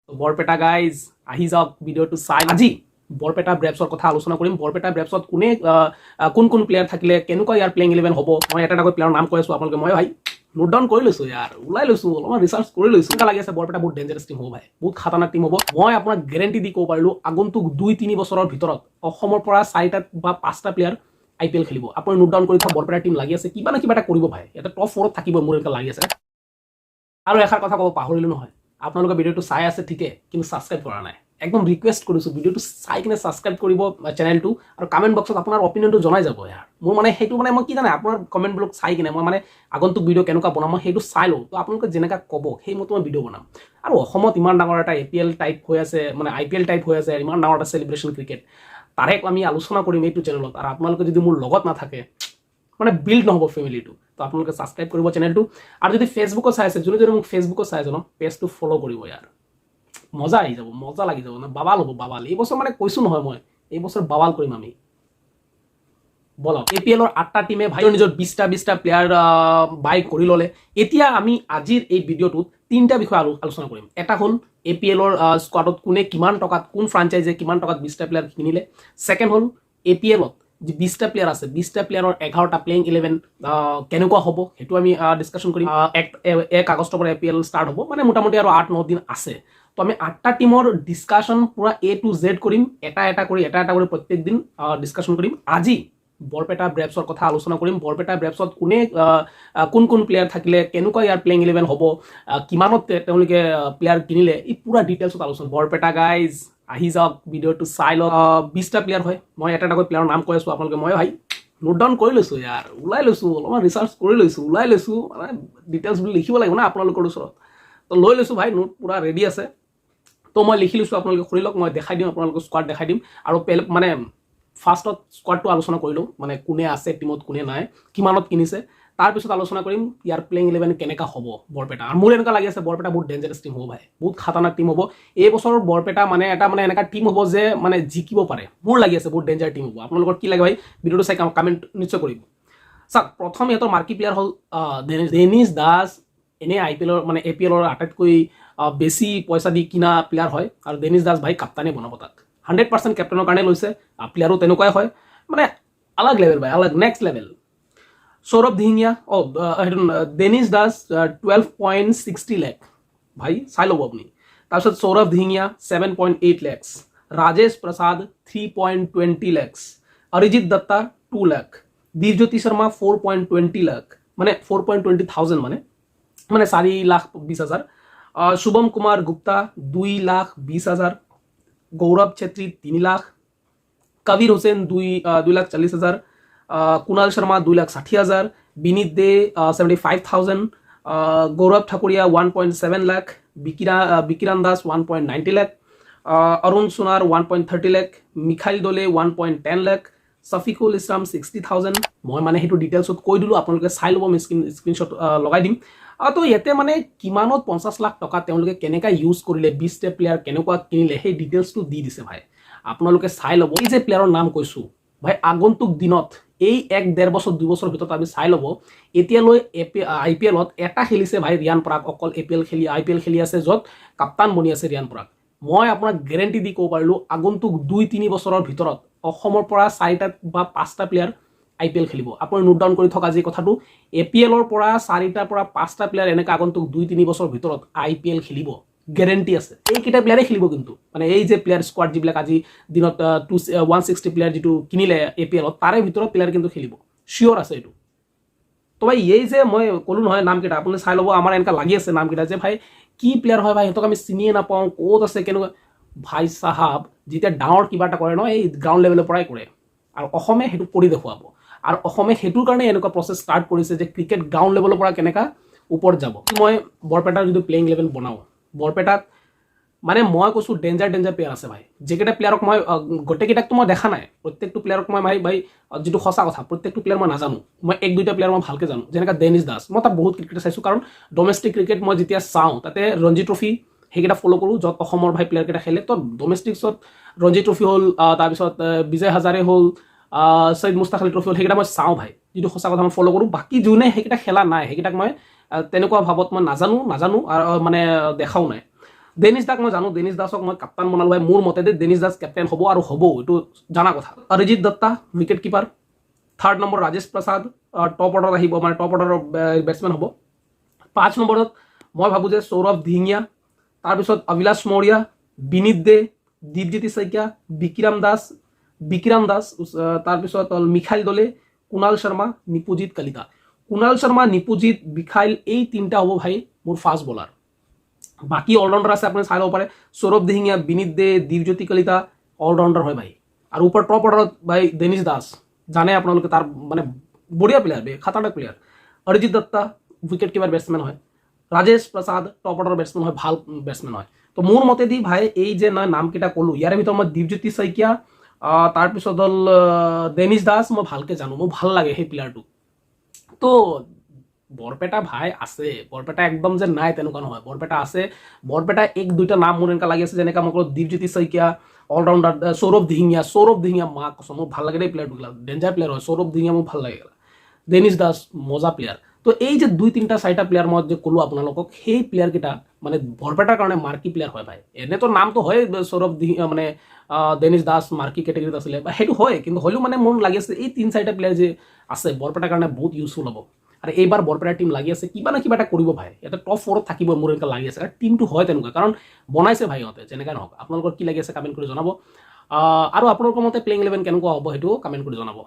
Barpeta guys আহি যাওক ভিডিঅ'টো চাই। আজি বৰপেটা ব্ৰেভছৰ কথা আলোচনা কৰিম। বৰপেটা ব্ৰেভছত কোনে কোন প্লেয়াৰ থাকিলে, কেনেকুৱা ইয়াৰ প্লেইং 11 হ'ব। মই এটা প্লেয়াৰৰ নাম কৈ আছোঁ আপোনালোকে। মই ভাই নোট ডাউন কৰি লৈছোঁ, ইয়াৰ ওলাই লৈছোঁ, অলপমান ৰিচাৰ্চ কৰি লৈছোঁ। এনেকুৱা লাগি আছে বৰপেটা বহুত ডেঞ্জাৰাছ টিম হ'ব ভাই, বহুত খাতাৰনাক টিম হ'ব। মই আপোনাক গেৰেণ্টি দি ক'ব পাৰিলোঁ আগন্তুক 2-3 বছৰৰ ভিতৰত অসমৰ পৰা 4টা বা 5টা প্লেয়াৰ IPL খেলিব। আপুনি নোট ডাউন কৰি থওক, বৰপেটাৰ টিম লাগি আছে, কিবা না কিবা এটা কৰিব ভাই, এটা টপ 4ত থাকিব মোৰ এনেকুৱা লাগি আছে। আৰু এষাৰ কথা ক'ব পাহৰিলোঁ নহয়, আপোনালোকে ভিডিঅ'টো চাই আছে ঠিকে, কিন্তু ছাবস্ক্ৰাইব কৰা নাই। একদম ৰিকুৱেষ্ট কৰিছোঁ ভিডিঅ'টো চাই কিনে ছাবস্ক্ৰাইব কৰিব চেনেলটো, আৰু কমেণ্ট বক্সত আপোনাৰ অপিনিয়নটো জনাই যাব। ইয়াৰ মোৰ মানে সেইটো মানে মই কি জানে, আপোনাৰ কমেণ্টবিলাক চাই কিনে মই মানে আগন্তুক ভিডিঅ' কেনেকুৱা বনাম মই সেইটো চাই লওঁ। তো আপোনালোকে যেনেকৈ ক'ব সেই মতে মই ভিডিঅ' বনাম। আৰু অসমত ইমান ডাঙৰ এটা APL টাইপ হৈ আছে, মানে IPL টাইপ হৈ আছে, ইমান ডাঙৰ এটা চেলিব্ৰেশ্যন ক্ৰিকেট, তাৰে আমি আলোচনা কৰিম এইটো চেনেলত। আৰু আপোনালোকে যদি মোৰ লগত নাথাকে মানে বিল্ড নহ'ব ফেমিলিটো। তো আপোনালোকে ছাবস্ক্ৰাইব কৰিব চেনেলটো। আৰু যদি ফেচবুকত চাই আছে, যোনে মোক ফেচবুকত চাই আছে ন, পেজটো ফ'ল' কৰিব। ইয়াৰ মজা আহি যাব, মজা লাগি যাব না, বাবাল হ'ব বাবাল। এই বছৰ মানে কৈছোঁ নহয়, মই এই বছৰ বাবাল কৰিম আমি। বলক APLৰ 8টা টিমে ভাই নিজৰ 20টা প্লেয়াৰ বাই কৰি ল'লে। এতিয়া আমি আজিৰ এই ভিডিঅ'টোত 3টা বিষয় আলোচনা কৰিম। এটা হ'ল APLৰ স্কোৱাডত কোনে কিমান টকাত, কোন ফ্ৰাঞ্চাইজে কিমান টকাত 20টা প্লেয়াৰ কিনিলে। ছেকেণ্ড হ'ল APLত যে 20টা প্লেয়াৰ আছে, 20টা প্লেয়াৰৰ 11টা প্লেইং 11 কেনেকুৱা হ'ব সেইটো আমি ডিছকাশ্যন কৰিম। 1 আগষ্টৰ পৰা APL ষ্টাৰ্ট হ'ব, মানে মোটামুটি আৰু 8-9 দিন আছে। তো আমি 8টা টিমৰ ডিছকাশ্যন পুৰা A to Z কৰিম, এটা এটা কৰি প্ৰত্যেক দিন ডিছকাশ্যন কৰিম। আজি বৰপেটা ব্ৰেভছৰ কথা আলোচনা কৰিম। বৰপেটা ব্ৰেভছত কোনে কোন প্লেয়াৰ থাকিলে, কেনেকুৱা ইয়াৰ প্লেইং 11 হ'ব, কিমানত তেওঁলোকে প্লেয়াৰ কিনিলে, এই পুৰা ডিটেইলছত আলোচনা। বৰপেটা গাইজ আহি যাওক ভিডিঅ'টো চাই লওক। 20টা প্লেয়াৰ হয়, মই এটা প্লেয়াৰৰ নাম কৈ আছোঁ আপোনালোকে। মই ভাই নোট ডাউন কৰি লৈছোঁ, ইয়াৰ ওলাই লৈছোঁ, অলপমান ৰিচাৰ্চ কৰি লৈছোঁ, ওলাই লৈছোঁ, মানে ডিটেইলছ বুলি লিখিব লাগিব না আপোনালোকৰ ওচৰত। তো লৈ লৈছোঁ ভাই, নোট পুৰা ৰেডি আছে। তো মই লিখি লৈছোঁ, আপোনালোকে খুলি লওক, মই দেখাই দিম আপোনালোকক, স্কোৱাড দেখাই দিম। আৰু মানে ফাৰ্ষ্টত স্কোৱাডটো আলোচনা কৰি লওঁ, মানে কোনে আছে টিমত, কোনে নাই, কিমানত কিনিছে। তাৰপিছত আলোচনা কৰিম ইয়াৰ প্লেইং 11 কেনেকুৱা হ'ব বৰপেটা। আৰু মোৰ এনেকুৱা লাগি আছে বৰপেটা বহুত ডেঞ্জাৰাছ টিম হ'ব ভাই, বহুত খাতাৰনাক টিম হ'ব। এই বছৰৰ বৰপেটা মানে এটা এনেকুৱা টিম হ'ব যে মানে জিকিব পাৰে, মোৰ লাগি আছে বহুত ডেঞ্জাৰ টিম হ'ব। আপোনালোকৰ কি লাগে ভাই, ভিডিঅ'টো চাই কমেণ্ট নিশ্চয় কৰিব। চাওক, প্ৰথম ইহঁতৰ মাৰ্কি প্লেয়াৰ হ'ল ডেনিছ দাস। এনেই IPLৰ মানে APLৰ আটাইতকৈ বেছি পইচা দি কিনা প্লেয়াৰ হয়। আৰু ডেনিছ দাস ভাই কাপ্তানে বনাব তাক, 100% কেপ্টেনৰ কাৰণে লৈছে। প্লেয়াৰো তেনেকুৱাই হয়, মানে আলাগ লেভেল ভাই, আলাগ নেক্সট লেভেল। সৌৰভ ধিঙিয়া, ডেনিছ দাস 12.60 লাখ ভাই, চাই ল'ব আপুনি। তাৰপিছত সৌৰভ ধিঙিয়া 7.8 লাখ, ৰাজেশ প্ৰসাদ 3.20 লাখ, অৰিজিত দত্তা 2 লাখ, দীপজ্যোতি শৰ্মা 4.20 লাখ, মানে 4.20,000 মানে 4,20,000। শুভম কুমাৰ গুপ্তা 2,20,000, গৌৰৱ ছেত্ৰী 3 লাখ, কবির হোসেন 2,40,000, কুণাল শর্মা 2,60,000, বিনীত দে 75,000, গৌরব ঠাকুরিয়া 1.7 লাখ, বিকিরান দাস 1.90 লাখ, অরুণ সোনার 1.30 লাখ, মিখাইল দোলে 1.10 লাখ, শফিকুল ইছলাম 60,000। মই মানে সেইটো ডিটেইলছত কৈ দিলোঁ, আপোনালোকে চাই ল'ব, মই স্ক্ৰীনশ্বট লগাই দিম। তো ইয়াতে মানে কিমানত 50 লাখ টকা তেওঁলোকে কেনেকৈ ইউজ কৰিলে, 20টা প্লেয়াৰ কেনেকুৱা কিনিলে, সেই ডিটেইলছটো দি দিছে ভাই। আপোনালোকে চাই ল'ব। এই যে প্লেয়াৰৰ নাম কৈছোঁ ভাই, আগন্তুক দিনত এই 1-1.5 বছৰ 2 বছৰৰ ভিতৰত আমি চাই ল'ব। এতিয়ালৈ IPLত এটা খেলিছে ভাই ৰিয়ান পৰাগ, অকল IPL খেলি আছে, য'ত কাপ্তান বনি আছে ৰিয়ান পৰাগ। মই আপোনাক গেৰেণ্টি দি ক'ব পাৰিলোঁ আগন্তুক 2-3 বছৰৰ ভিতৰত অসমৰ পৰা 4টা বা 5টা প্লেয়াৰ IPL খেলিব। আপুনি নোট ডাউন কৰি থকা আজি কথাটো, APLৰ পৰা 4টাৰ পৰা 5টা প্লেয়াৰ এনেকৈ আগন্তুক 2-3 বছৰৰ ভিতৰত IPL খেলিব, গেৰেণ্টি আছে। এইকেইটা প্লেয়াৰে খেলিব, কিন্তু মানে এই যে প্লেয়াৰ স্কোৱাড যিবিলাক আজি দিনত 160 প্লেয়াৰ যিটো কিনিলে APLত, তাৰে ভিতৰত প্লেয়াৰ কিন্তু খেলিব, চিয়'ৰ আছে এইটো। তো ভাই এই যে মই ক'লোঁ নহয় নামকেইটা, আপুনি চাই ল'ব। আমাৰ এনেকুৱা লাগি আছে নামকেইটা যে ভাই কি প্লেয়াৰ হয় ভাই, সিহঁতক আমি চিনিয়ে নাপাওঁ, ক'ত আছে, কেনেকুৱা। ভাই চাহাব যেতিয়া ডাঙৰ কিবা এটা কৰে ন, এই গ্ৰাউণ্ড লেভেলৰ পৰাই কৰে, আৰু অসমে সেইটো কৰি দেখুৱাব। আৰু অসমে সেইটোৰ কাৰণে এনেকুৱা প্ৰচেছ ষ্টাৰ্ট কৰিছে যে ক্ৰিকেট গ্ৰাউণ্ড লেভেলৰ পৰা কেনেকুৱা ওপৰত যাব। মই বৰপেটাৰ যদি প্লেইং 11 বনাওঁ, বৰপেটাত মানে মই কৈছোঁ ডেঞ্জাৰ প্লেয়াৰ আছে ভাই। যিকেইটা প্লেয়াৰক মই গোটেইকেইটাকতো মই দেখা নাই, প্ৰত্যেকটো প্লেয়াৰক মই ভাই যিটো সঁচা কথা, প্ৰত্যেকটো প্লেয়াৰ মই নাজানো। মই 1-2টা প্লেয়াৰ মই ভালকৈ জানো, যেনেকৈ ডেনিছ দাস। মই তাত বহুত ক্ৰিকেট চাইছোঁ, কাৰণ ডমেষ্টিক ক্ৰিকেট মই যেতিয়া চাওঁ তাতে ৰঞ্জি ট্ৰফি সেইকেইটা ফ'ল' কৰোঁ, য'ত অসমৰ ভাই প্লেয়াৰকেইটা খেলে। তো ডমেষ্টিকছত ৰঞ্জি ট্ৰফি হ'ল, তাৰপিছত বিজয় হাজাৰে হ'ল, সৈয়দ মুস্তাক আলী ট্ৰফি হ'ল, সেইকেইটা মই চাওঁ ভাই, যিটো সঁচা কথা মই ফ'ল' কৰোঁ। বাকী যোনে সেইকেইটা খেলা নাই, সেইকেইটাক মই তেনেকুৱা ভাৱত মই নাজানো আৰু মানে দেখাও নাই। ডেনিছ দাক মই জানো, ডেনিছ দাসক মই কাপ্তান বনালো ভাই। মোৰ মতে ডেনিছ দাস কেপ্টেইন হ'ব আৰু হ'ব, এইটো জানা কথা। Arijit Dutta wicket keeper. 3rd number Rajesh Prasad top অৰ্ডাৰত আহিব, মানে টপ অৰ্ডাৰৰ বেটছমেন হ'ব। 5 নম্বৰত মই ভাবোঁ যে সৌৰভ ধিঙীয়া, তাৰপিছত অভিলাষ মৌৰ্য, বিনীত দে, দীপজ্যোতি শইকীয়া, বিক্ৰম দাস, তাৰপিছত মিখাইল দলে, কুণাল শৰ্মা, নিপুজিত কলিতা। কুণাল শৰ্মা, নিপুজিত, বিখাইল এই তিনিটা হ'ব ভাই মোৰ ফাষ্ট বলাৰ। বাকী অলৰাউণ্ডাৰ আছে, আপুনি চাই ল'ব পাৰে। সৌৰভ ধিঙীয়া, বিনীত দে, দীপজ্যোতি কলিতা অলৰাউণ্ডাৰ হয় ভাই। আৰু ওপৰ টপ অৰ্ডাৰত ভাই ডেনিছ দাস, জানে আপোনালোকে, তাৰ মানে বঢ়িয়া প্লেয়াৰ, খাতাৰনাক player. Arijit Dutta wicket keeper batsman হয়। ৰাজেশ প্ৰসাদ টপ অৰ্ডাৰৰ বেটছমেন হয়, ভাল বেটছমেন হয়। তো মোৰ মতেদি ভাই এই যে নামকেইটা ক'লোঁ, ইয়াৰে ভিতৰত মই দীপজ্যোতি শইকীয়া, তাৰপিছত হ'ল ডেনিছ দাস, মই ভালকৈ জানো, মোৰ ভাল লাগে সেই প্লেয়াৰটো। তো বৰপেটা ভাই আছে, বৰপেটা একদম যে নাই তেনেকুৱা নহয়, বৰপেটা আছে। বৰপেটা 1-2টা নাম মোৰ এনেকুৱা লাগি আছে, যেনেকৈ মই ক'লোঁ দীপজ্যোতি শইকীয়া অলৰাউণ্ডাৰ, সৌৰভ ধিঙীয়া মা কচম মোৰ ভাল লাগে দেই প্লেয়াৰটো, ডেঞ্জাৰ প্লেয়াৰ হয়। সৌৰভ ধিঙীয়া মোৰ ভাল লাগে। ডেনিছ দাস মজা প্লেয়াৰ। তো এই যে 2-3-4টা প্লেয়াৰ মই যে ক'লোঁ আপোনালোকক, সেই প্লেয়াৰকেইটা মানে বৰপেটাৰ কাৰণে মাৰ্কি প্লেয়াৰ হয় ভাই। এনেতো নামটো হয় সৌৰভ মানে ডেনিছ দাস মাৰ্কি কেটেগৰীত আছিলে, বা সেইটো হয়, কিন্তু হ'লেও মানে মোৰ লাগি আছে এই 3-4টা প্লেয়াৰ যে আছে বৰপেটাৰ কাৰণে বহুত ইউজফুল হ'ব। আৰু এইবাৰ বৰপেটাৰ টিম লাগি আছে কিবা না কিবা এটা কৰিব ভাই, ইয়াতে টপ 4ত থাকিব মোৰ এনেকুৱা লাগি আছে। আৰু টিমটো হয় তেনেকুৱা, কাৰণ বনাইছে ভাই ইহঁতে, যেনেকৈ নহওক। আপোনালোকৰ কি লাগি আছে কমেণ্ট কৰি জনাব। আৰু আপোনালোকৰ মতে প্লেইং 11 কেনেকুৱা হ'ব সেইটো কমেণ্ট কৰি জনাব।